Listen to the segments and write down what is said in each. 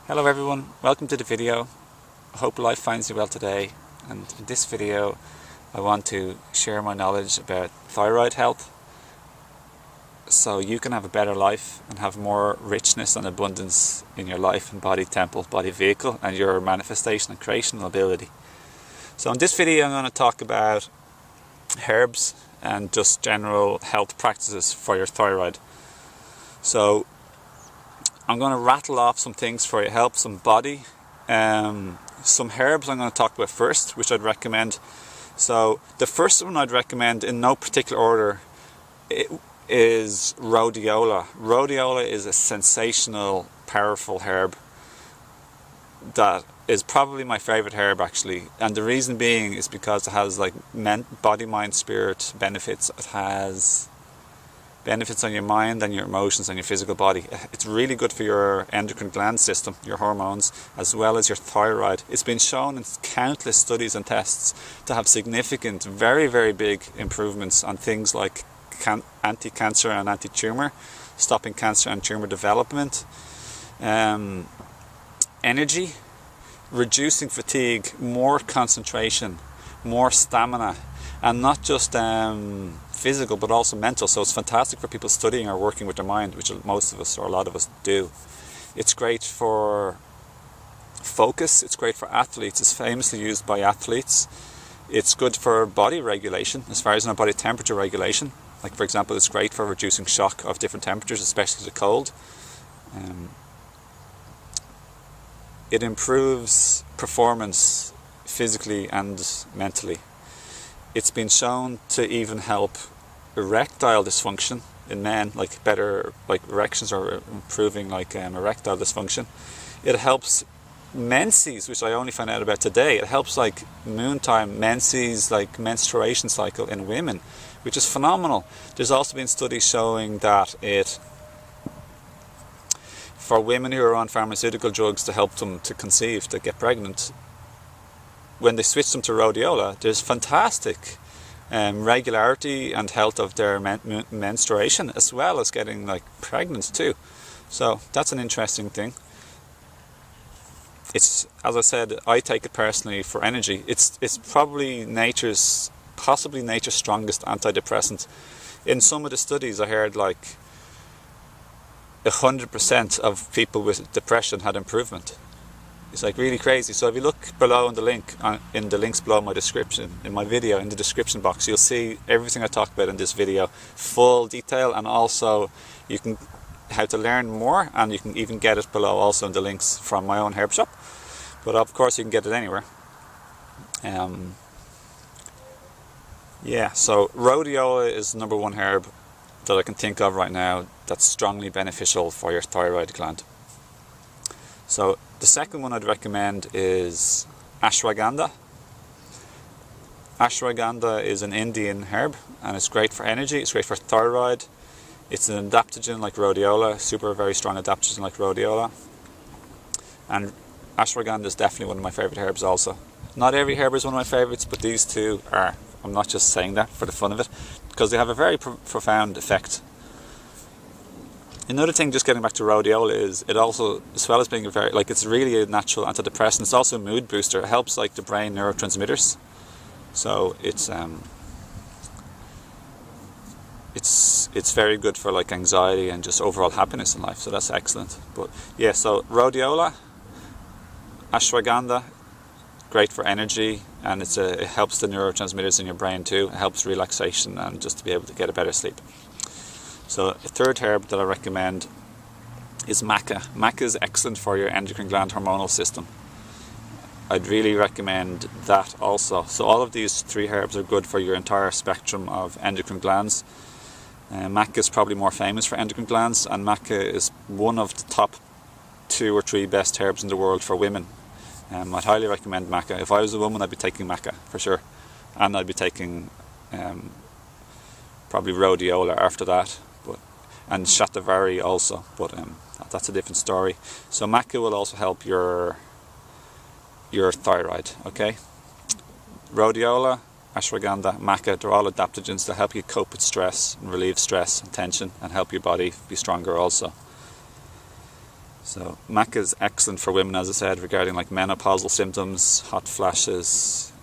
Hello everyone, welcome to the video. I hope life finds you well today, and in this video I want to share my knowledge about thyroid health so you can have a better life and have more richness and abundance in your life and body temple, body vehicle, and your manifestation and creational ability. So in this video I'm going to talk about herbs and just general health practices for your thyroid. So I'm going to rattle off some things for your help, some body, some herbs I'm going to talk about first, which I'd recommend. So the first one I'd recommend in no particular order is rhodiola. Rhodiola is a sensational, powerful herb that is probably my favorite herb actually. And the reason being is because it has like body, mind, spirit benefits. It has benefits on your mind and your emotions and your physical body. It's really good for your endocrine gland system, your hormones, as well as your thyroid. It's been shown in countless studies and tests to have significant, very, very big improvements on things like anti-cancer and anti-tumor, stopping cancer and tumor development, energy, reducing fatigue, more concentration, more stamina, and not just physical but also mental. So it's fantastic for people studying or working with their mind, which most of us or a lot of us do. It's great for focus, it's great for athletes, it's famously used by athletes. It's good for body regulation as far as body temperature regulation. Like for example, it's great for reducing shock of different temperatures, especially the cold. It improves performance physically and mentally. It's been shown to even help erectile dysfunction in men, like better, like erections are improving, like erectile dysfunction. It helps menses, which I only found out about today. It helps like noontime menses, like menstruation cycle in women, which is phenomenal. There's also been studies showing that it, for women who are on pharmaceutical drugs to help them to conceive, to get pregnant, when they switch them to rhodiola, there's fantastic regularity and health of their menstruation, as well as getting like pregnant too. So that's an interesting thing. It's, as I said, I take it personally for energy. It's probably possibly nature's strongest antidepressant. In some of the studies I heard like 100% of people with depression had improvement. It's like really crazy. So if you look below in the link, in the links below my description, in my video, in the description box, you'll see everything I talk about in this video, full detail, and also you can how to learn more, and you can even get it below also in the links from my own herb shop. But of course you can get it anywhere. Yeah, so rhodiola is the number one herb that I can think of right now that's strongly beneficial for your thyroid gland. So the second one I'd recommend is ashwagandha. Ashwagandha is an Indian herb and it's great for energy, it's great for thyroid. It's an adaptogen like rhodiola, very strong adaptogen like rhodiola. And ashwagandha is definitely one of my favorite herbs also. Not every herb is one of my favorites, but these two are. I'm not just saying that for the fun of it, because they have a very profound effect. Another thing, just getting back to rhodiola, is it also, as well as being it's really a natural antidepressant, it's also a mood booster. It helps like the brain neurotransmitters. So it's very good for like anxiety and just overall happiness in life. So that's excellent. But yeah, so rhodiola, ashwagandha, great for energy, and it helps the neurotransmitters in your brain too. It helps relaxation and just to be able to get a better sleep. So a third herb that I recommend is maca. Maca is excellent for your endocrine gland hormonal system. I'd really recommend that also. So all of these three herbs are good for your entire spectrum of endocrine glands. Maca is probably more famous for endocrine glands, and maca is one of the top 2 or 3 best herbs in the world for women. I'd highly recommend maca. If I was a woman, I'd be taking maca for sure, and I'd be taking probably rhodiola after that, and shatavari also, but that's a different story. So maca will also help your thyroid. Okay, rhodiola, ashwagandha, maca, they're all adaptogens that help you cope with stress and relieve stress and tension and help your body be stronger also. So maca is excellent for women, as I said, regarding like menopausal symptoms, hot flashes,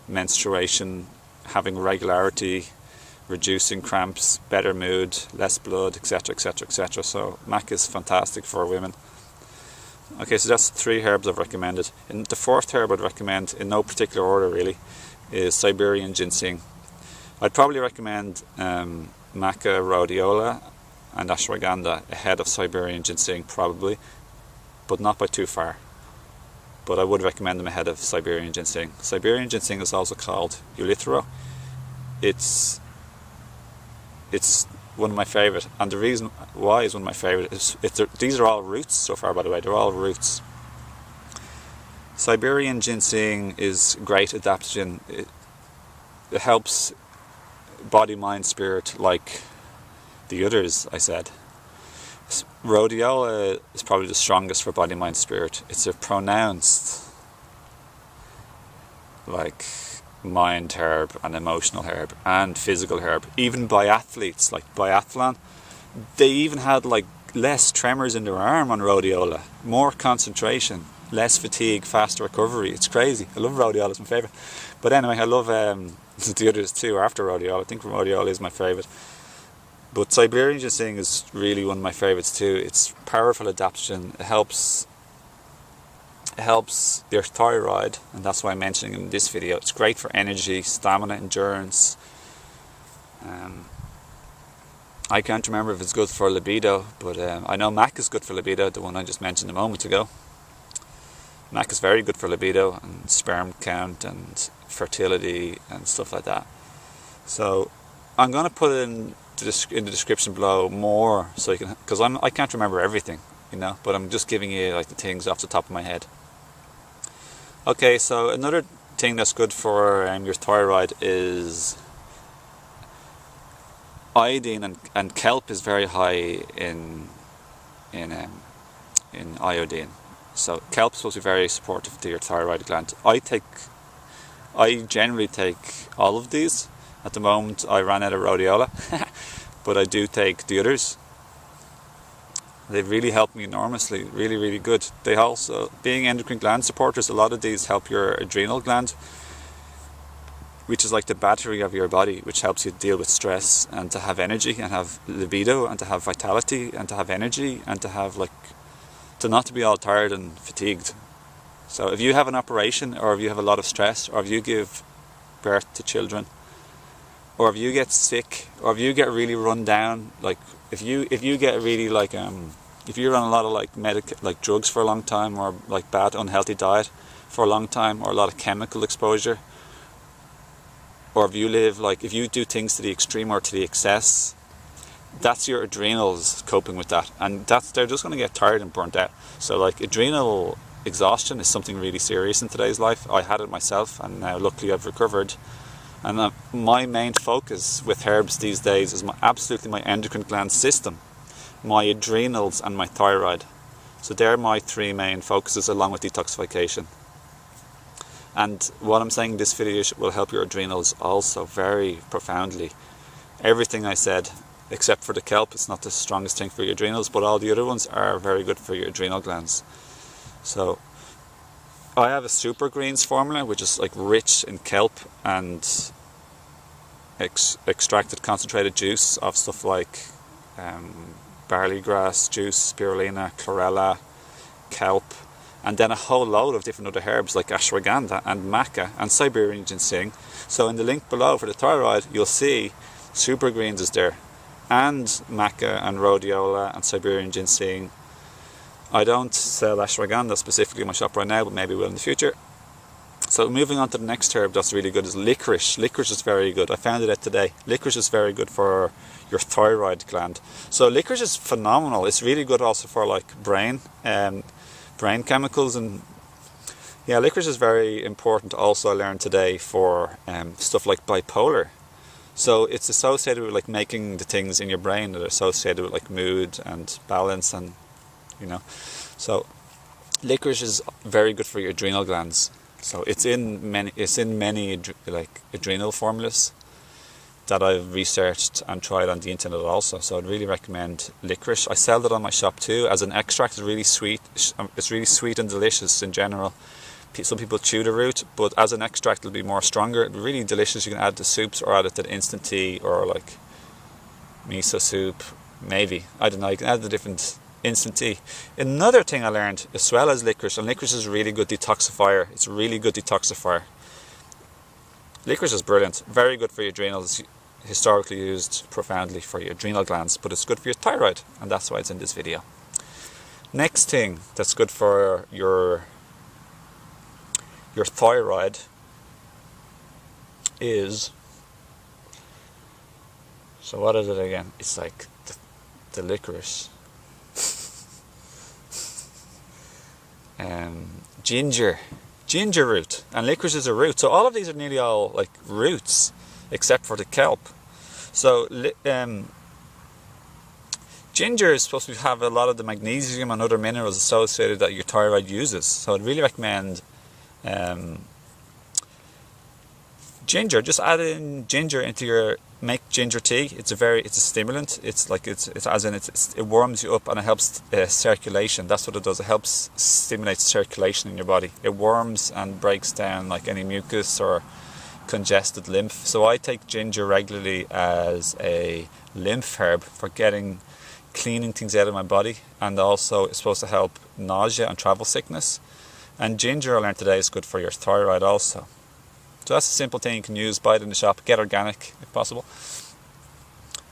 menstruation, having regularity, reducing cramps, better mood, less blood, etc, etc, etc. So maca is fantastic for women. Okay, so that's 3 herbs I've recommended. And the 4th herb I'd recommend, in no particular order really, is Siberian ginseng. I'd probably recommend maca, rhodiola and ashwagandha ahead of Siberian ginseng probably, but not by too far. But I would recommend them ahead of Siberian ginseng. Siberian ginseng is also called Eleuthero. It's one of my favourite, and the reason why is one of my favourite is these are all roots so far, by the way. They're all roots. Siberian ginseng is great adaptogen. It helps body, mind, spirit like the others I said. Rhodiola is probably the strongest for body, mind, spirit. It's a pronounced like mind herb and emotional herb and physical herb. Even biathletes like biathlon, they even had like less tremors in their arm on rhodiola, more concentration, less fatigue, faster recovery. It's crazy. I love rhodiola, it's my favourite. But anyway, I love the others too after rhodiola. I think rhodiola is my favourite. But Siberian ginseng is really one of my favourites too. It's powerful adaptogen. It helps your thyroid, and that's why I'm mentioning it in this video. It's great for energy, stamina, endurance. I can't remember if it's good for libido, but I know maca is good for libido, the one I just mentioned a moment ago. Maca is very good for libido and sperm count and fertility and stuff like that. So I'm going to put in the description below more, so you can, because I can't remember everything, you know, but I'm just giving you like the things off the top of my head. Okay, so another thing that's good for your thyroid is iodine, and kelp is very high in iodine. So kelp is supposed to be very supportive to your thyroid gland. I generally take all of these. At the moment I ran out of rhodiola, but I do take the others. They've really helped me enormously, really, really good. They also, being endocrine gland supporters, a lot of these help your adrenal gland, which is like the battery of your body, which helps you deal with stress and to have energy and have libido and to have vitality and to have energy and to have to not to be all tired and fatigued. So if you have an operation, or if you have a lot of stress, or if you give birth to children, or if you get sick, or if you get really run down, like if you get really if you're on a lot of drugs for a long time, or like bad unhealthy diet for a long time, or a lot of chemical exposure, or if you live if you do things to the extreme or to the excess, that's your adrenals coping with that, and they're just going to get tired and burnt out. So adrenal exhaustion is something really serious in today's life. I had it myself, and now luckily I've recovered. And my main focus with herbs these days is absolutely my endocrine gland system, my adrenals and my thyroid. So they're my 3 main focuses, along with detoxification. And what I'm saying in this video will help your adrenals also very profoundly. Everything I said, except for the kelp, it's not the strongest thing for your adrenals, but all the other ones are very good for your adrenal glands. So I have a super greens formula, which is rich in kelp and extracted concentrated juice of stuff like barley grass juice, spirulina, chlorella, kelp, and then a whole load of different other herbs like ashwagandha and maca and Siberian ginseng. So in the link below for the thyroid, you'll see super greens is there, and maca and rhodiola and Siberian ginseng. I don't sell ashwagandha specifically in my shop right now, but maybe will in the future. So moving on to the next herb that's really good is licorice. Licorice is very good. I found it out today. Licorice is very good for your thyroid gland. So licorice is phenomenal. It's really good also for brain chemicals, and yeah, licorice is very important also, I learned today, for stuff like bipolar. So it's associated with making the things in your brain that are associated with mood and balance, and so licorice is very good for your adrenal glands. So it's in many adrenal formulas. that I've researched and tried on the internet also. So I'd really recommend licorice. I sell it on my shop too as an extract. It's really sweet. It's really sweet and delicious in general. Some people chew the root, but as an extract it'll be more stronger. It'll be really delicious. You can add to soups or add it to instant tea or like miso soup, maybe. I don't know, you can add the different instant tea. Another thing I learned as well as licorice, and licorice is a really good detoxifier. It's a really good detoxifier. Licorice is brilliant, very good for your adrenals, historically used profoundly for your adrenal glands, but it's good for your thyroid, and that's why it's in this video. Next thing that's good for your thyroid is, so what is it again? It's like the licorice. Ginger root, and licorice is a root. So all of these are nearly all like roots, except for the kelp. So ginger is supposed to have a lot of the magnesium and other minerals associated that your thyroid uses. So I'd really recommend ginger. Just add in ginger into your, make ginger tea. It's a stimulant. It warms you up and it helps circulation. That's what it does. It helps stimulate circulation in your body. It warms and breaks down like any mucus or congested lymph. So I take ginger regularly as a lymph herb for cleaning things out of my body, and also it's supposed to help nausea and travel sickness. And ginger, I learned today, is good for your thyroid also. So that's a simple thing you can use. Buy it in the shop. Get organic if possible.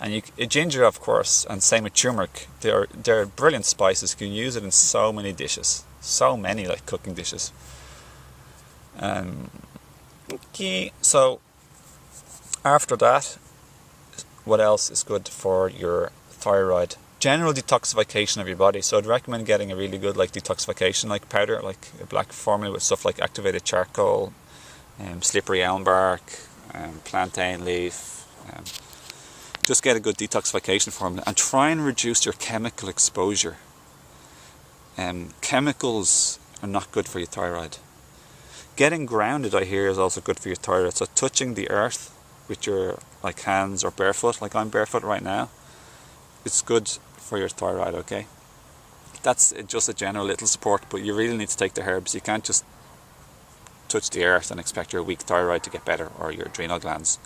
And ginger, of course, and same with turmeric. They're brilliant spices. You can use it in so many dishes. So many like cooking dishes. Okay. So after that, what else is good for your thyroid? General detoxification of your body. So I'd recommend getting a really good like detoxification like powder, like a black formula with stuff like activated charcoal, slippery elm bark, plantain leaf. Just get a good detoxification formula and try and reduce your chemical exposure. Chemicals are not good for your thyroid. Getting grounded, I hear, is also good for your thyroid. So touching the earth with your like hands or barefoot, like I'm barefoot right now, it's good for your thyroid, okay? That's just a general little support, but you really need to take the herbs. You can't just touch the earth and expect your weak thyroid to get better, or your adrenal glands.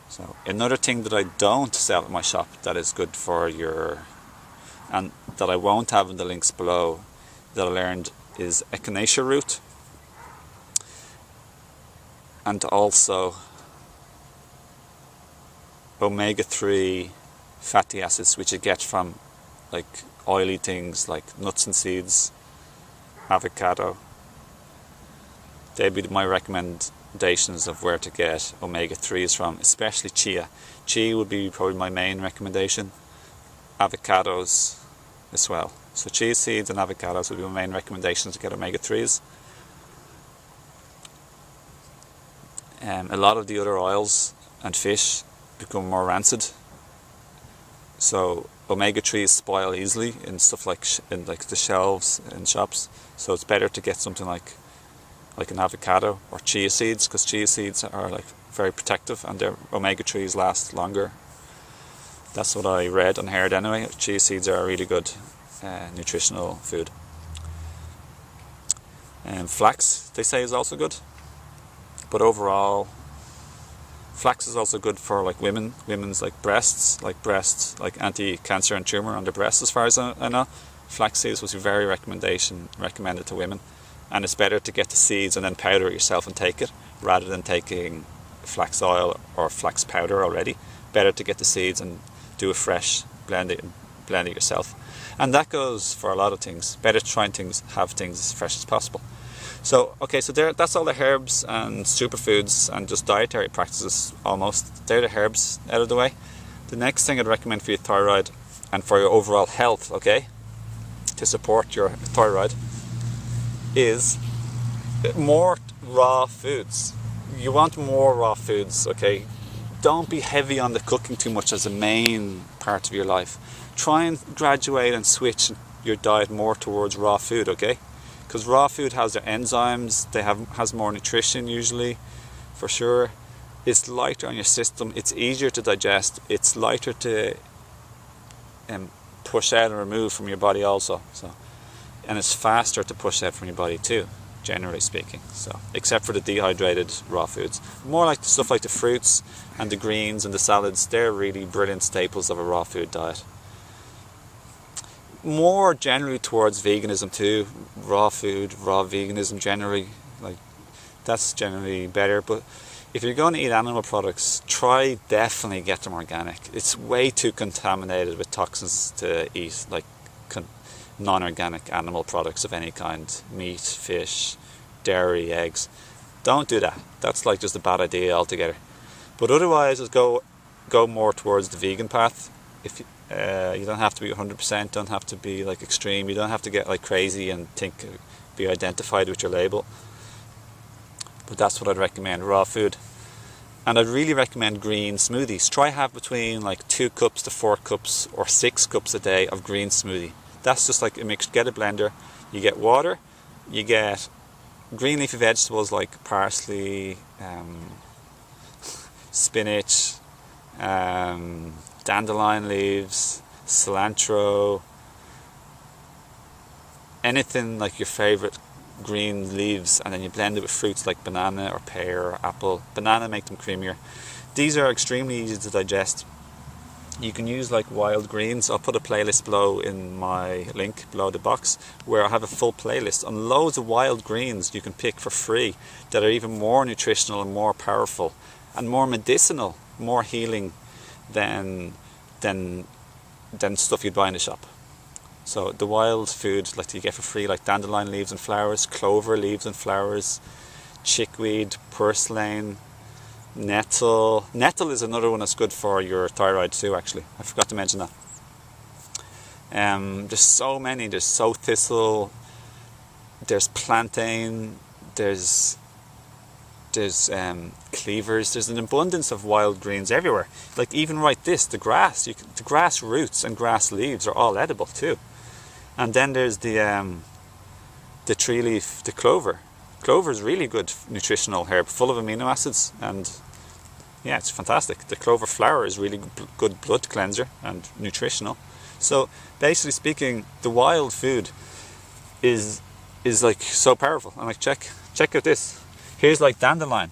So another thing that I don't sell at my shop that is good for your, and that I won't have in the links below, that I learned, is echinacea root, and also omega-3 fatty acids, which you get from like oily things like nuts and seeds, avocado. They'd be my recommendations of where to get omega-3s from, especially chia. Chia would be probably my main recommendation. Avocados as well. So chia seeds and avocados would be my main recommendations to get omega-3s. A lot of the other oils and fish become more rancid. So omega-3s spoil easily in stuff like in like the shelves in shops. So it's better to get something like an avocado or chia seeds, because chia seeds are like very protective and their omega-3s last longer. That's what I read and heard anyway. Chia seeds are a really good nutritional food. Flax, they say, is also good. But overall, flax is also good for like women's like breasts, like anti-cancer and tumour on their breasts, as far as I know. Flax seeds was very recommended to women. And it's better to get the seeds and then powder it yourself and take it, rather than taking flax oil or flax powder already. Better to get the seeds and do a fresh blend it yourself. And that goes for a lot of things. Better to try and have things as fresh as possible. So okay, so that's all the herbs and superfoods and just dietary practices almost. They're the herbs out of the way. The next thing I'd recommend for your thyroid and for your overall health, okay, to support your thyroid, is more raw foods. You want more raw foods, okay? Don't be heavy on the cooking too much as a main part of your life. Try and graduate and switch your diet more towards raw food, okay? Because raw food has their enzymes, has more nutrition usually, for sure. It's lighter on your system, it's easier to digest, it's lighter to push out and remove from your body also. So, and it's faster to push out from your body too, generally speaking. So, except for the dehydrated raw foods. More like stuff like the fruits and the greens and the salads, they're really brilliant staples of a raw food diet. More generally towards veganism too, raw food, raw veganism generally, like that's generally better. But if you're going to eat animal products, try definitely get them organic. It's way too contaminated with toxins to eat like non-organic animal products of any kind, meat, fish, dairy, eggs. Don't do that. That's like just a bad idea altogether. But otherwise, just go more towards the vegan path. If you don't have to be 100%, don't have to be like extreme. You don't have to get like crazy and be identified with your label. But that's what I'd recommend, raw food. And I'd really recommend green smoothies. Try have between like 2 cups to 4 cups or 6 cups a day of green smoothie. That's just like a mix. Get a blender, you get water, you get green leafy vegetables like parsley, spinach, dandelion leaves, cilantro, anything like your favorite green leaves, and then you blend it with fruits like banana or pear or apple. Banana make them creamier. These are extremely easy to digest. You can use like wild greens. I'll put a playlist below in my link below the box where I have a full playlist on loads of wild greens you can pick for free that are even more nutritional and more powerful and more medicinal, more healing than stuff you'd buy in the shop. So the wild food like you get for free, like dandelion leaves and flowers, clover leaves and flowers, chickweed, purslane, nettle. Nettle is another one that's good for your thyroid too, actually. I forgot to mention that. There's so many. There's sow thistle, there's plantain, there's cleavers. There's an abundance of wild greens everywhere. Like even the grass. The grass roots and grass leaves are all edible too. And then there's the tree leaf, the clover. Clover is really good nutritional herb, full of amino acids, and yeah, it's fantastic. The clover flower is really good blood cleanser and nutritional. So basically speaking, the wild food is like so powerful. And like check out this. Here's like dandelion.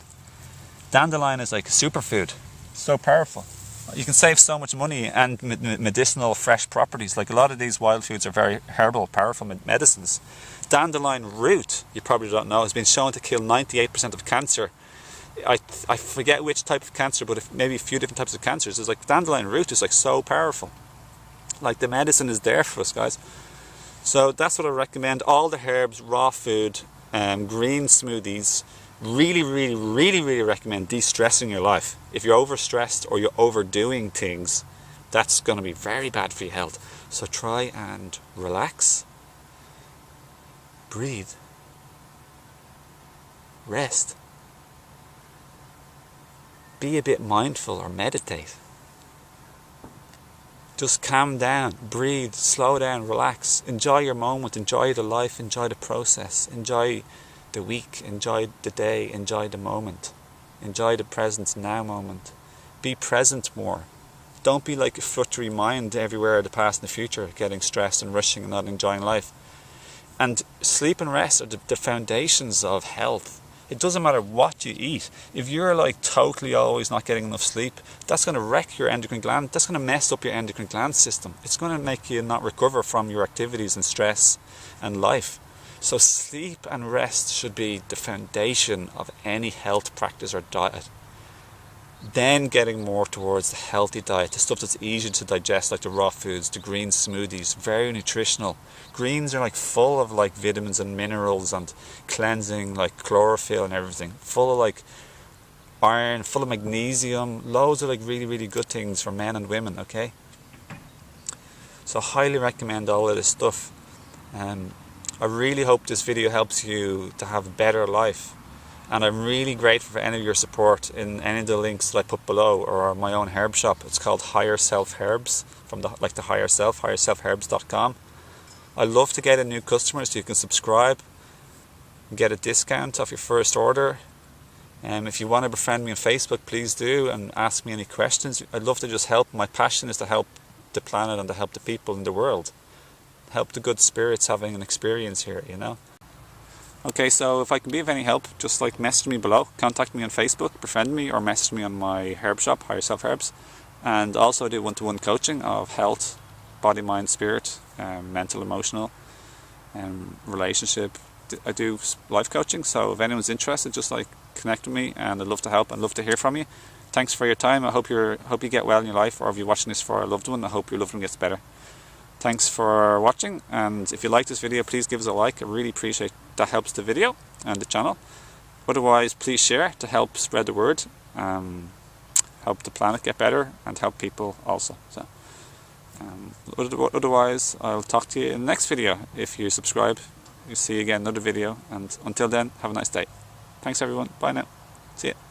Dandelion is like a superfood, so powerful. You can save so much money and medicinal fresh properties. Like a lot of these wild foods are very herbal, powerful medicines. Dandelion root, you probably don't know, has been shown to kill 98% of cancer. I forget which type of cancer, but maybe a few different types of cancers. It's like dandelion root is like so powerful. Like the medicine is there for us, guys. So that's what I recommend. All the herbs, raw food, green smoothies. Really, really, really, really recommend de-stressing your life. If you're overstressed or you're overdoing things, that's going to be very bad for your health. So try and relax, breathe, rest, be a bit mindful or meditate. Just calm down, breathe, slow down, relax, enjoy your moment, enjoy the life, enjoy the process, enjoy the week, enjoy the day, enjoy the moment, enjoy the present now moment. Be present more. Don't be like a fluttery mind everywhere, the past and the future, getting stressed and rushing and not enjoying life. And sleep and rest are the foundations of health. It doesn't matter what you eat. If you're like totally always not getting enough sleep, that's going to wreck your endocrine gland. That's going to mess up your endocrine gland system. It's going to make you not recover from your activities and stress and life. So sleep and rest should be the foundation of any health practice or diet. Then getting more towards the healthy diet, the stuff that's easy to digest, like the raw foods, the green smoothies, very nutritional. Greens are like full of like vitamins and minerals and cleansing, like chlorophyll and everything. Full of like iron, full of magnesium, loads of like really, really good things for men and women, okay? So highly recommend all of this stuff. I really hope this video helps you to have a better life, and I'm really grateful for any of your support in any of the links that I put below, or my own herb shop. It's called Higher Self Herbs, from the Higher Self, higherselfherbs.com. I love to get in new customers, so you can subscribe and get a discount off your first order. If you want to befriend me on Facebook, please do, and ask me any questions. I'd love to just help. My passion is to help the planet and to help the people in the world. Help the good spirits having an experience here, you know. Okay, so if I can be of any help, just like message me below. Contact me on Facebook, befriend me, or message me on my herb shop, Higher Self Herbs. And also I do one-to-one coaching of health, body, mind, spirit, mental, emotional, relationship. I do life coaching, so if anyone's interested, just like connect with me, and I'd love to help and love to hear from you. Thanks for your time. I hope you get well in your life, or if you're watching this for a loved one, I hope your loved one gets better. Thanks for watching, and if you like this video, please give us a like. I really appreciate that. Helps the video and the channel. Otherwise, please share to help spread the word, help the planet get better, and help people also. So otherwise, I'll talk to you in the next video. If you subscribe, you'll see again another video, and until then, have a nice day. Thanks everyone. Bye now. See ya.